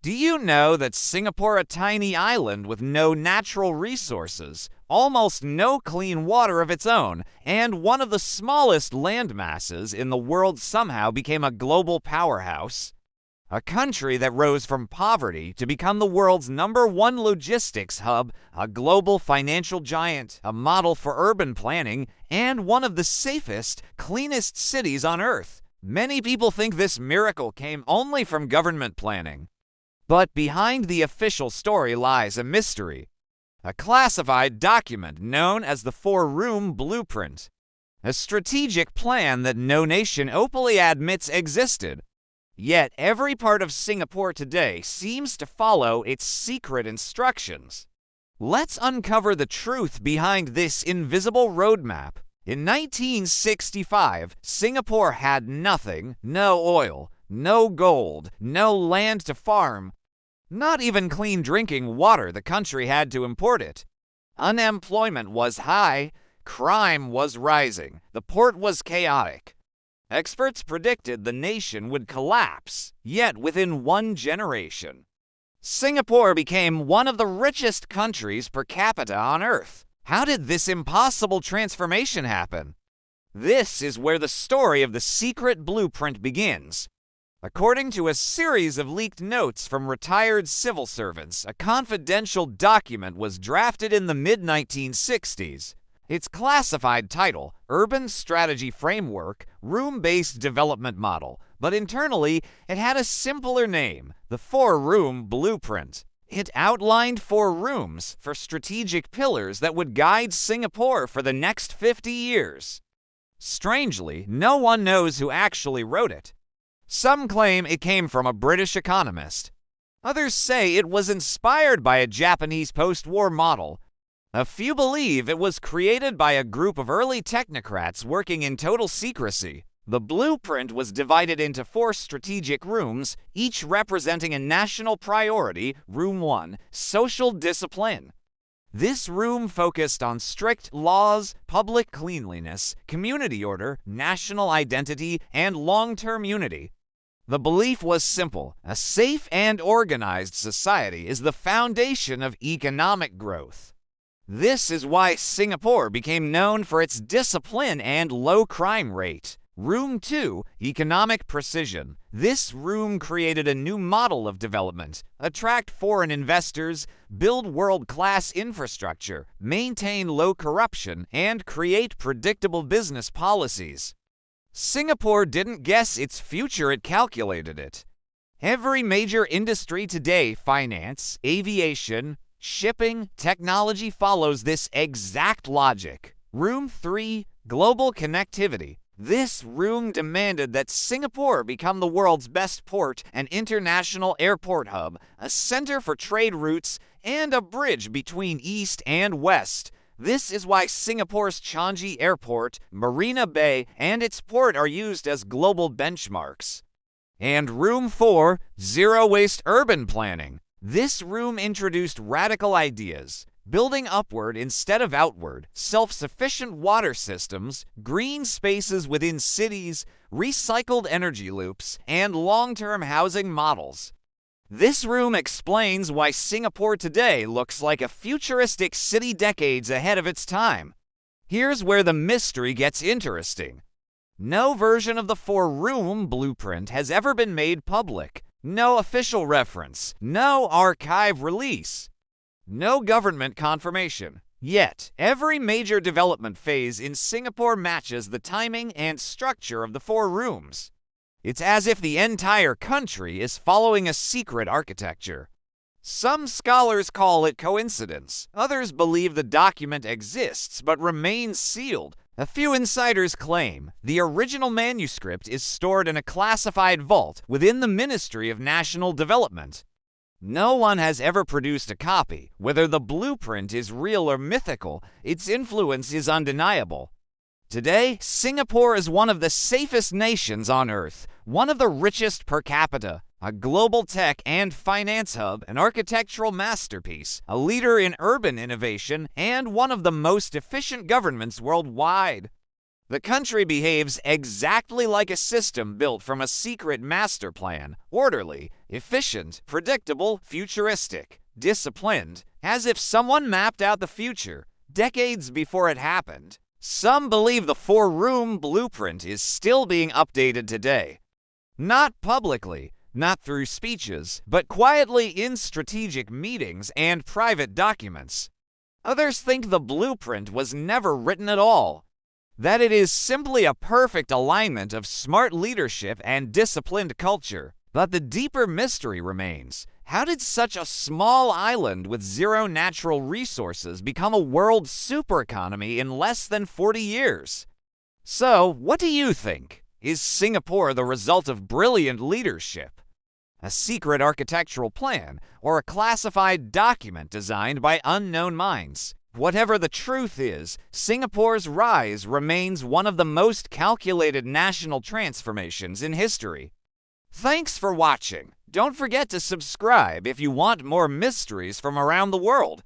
Do you know that Singapore, a tiny island with no natural resources, almost no clean water of its own, and one of the smallest land masses in the world somehow became a global powerhouse? A country that rose from poverty to become the world's #1 logistics hub, a global financial giant, a model for urban planning, and one of the safest, cleanest cities on Earth. Many people think this miracle came only from government planning. But behind the official story lies a mystery, a classified document known as the Four-Room Blueprint, a strategic plan that no nation openly admits existed. Yet every part of Singapore today seems to follow its secret instructions. Let's uncover the truth behind this invisible roadmap. In 1965, Singapore had nothing, no oil, no gold, no land to farm. Not even clean drinking water, the country had to import it. Unemployment was high, crime was rising, the port was chaotic. Experts predicted the nation would collapse, yet within 1 generation, Singapore became one of the richest countries per capita on Earth. How did this impossible transformation happen? This is where the story of the secret blueprint begins. According to a series of leaked notes from retired civil servants, a confidential document was drafted in the mid-1960s. Its classified title, Urban Strategy Framework, Room-Based Development Model, but internally it had a simpler name, the Four-Room Blueprint. It outlined 4 rooms for strategic pillars that would guide Singapore for the next 50 years. Strangely, no one knows who actually wrote it. Some claim it came from a British economist. Others say it was inspired by a Japanese post-war model. A few believe it was created by a group of early technocrats working in total secrecy. The blueprint was divided into 4 strategic rooms, each representing a national priority. Room 1, Social Discipline. This room focused on strict laws, public cleanliness, community order, national identity, and long-term unity. The belief was simple: a safe and organized society is the foundation of economic growth. This is why Singapore became known for its discipline and low crime rate. Room 2, Economic Precision. This room created a new model of development: attract foreign investors, build world-class infrastructure, maintain low corruption, and create predictable business policies. Singapore didn't guess its future, it calculated it. Every major industry today, finance, aviation, shipping, technology, follows this exact logic. Room 3, Global Connectivity. This room demanded that Singapore become the world's best port, an international airport hub, a center for trade routes, and a bridge between East and West. This is why Singapore's Changi Airport, Marina Bay, and its port are used as global benchmarks. And Room 4, Zero Waste Urban Planning. This room introduced radical ideas: building upward instead of outward, self-sufficient water systems, green spaces within cities, recycled energy loops, and long-term housing models. This room explains why Singapore today looks like a futuristic city decades ahead of its time. Here's where the mystery gets interesting. No version of the Four-Room Blueprint has ever been made public. No official reference, no archive release, no government confirmation. Yet, every major development phase in Singapore matches the timing and structure of the 4 rooms. It's as if the entire country is following a secret architecture. Some scholars call it coincidence. Others believe the document exists but remains sealed. A few insiders claim the original manuscript is stored in a classified vault within the Ministry of National Development. No one has ever produced a copy. Whether the blueprint is real or mythical, its influence is undeniable. Today, Singapore is one of the safest nations on Earth, one of the richest per capita, a global tech and finance hub, an architectural masterpiece, a leader in urban innovation, and one of the most efficient governments worldwide. The country behaves exactly like a system built from a secret master plan, orderly, efficient, predictable, futuristic, disciplined, as if someone mapped out the future decades before it happened. Some believe the four-room blueprint is still being updated today. Not publicly, not through speeches, but quietly in strategic meetings and private documents. Others think the blueprint was never written at all, that it is simply a perfect alignment of smart leadership and disciplined culture. But the deeper mystery remains. How did such a small island with zero natural resources become a world supereconomy in less than 40 years? So, what do you think? Is Singapore the result of brilliant leadership, a secret architectural plan, or a classified document designed by unknown minds? Whatever the truth is, Singapore's rise remains one of the most calculated national transformations in history. Thanks for watching. Don't forget to subscribe if you want more mysteries from around the world.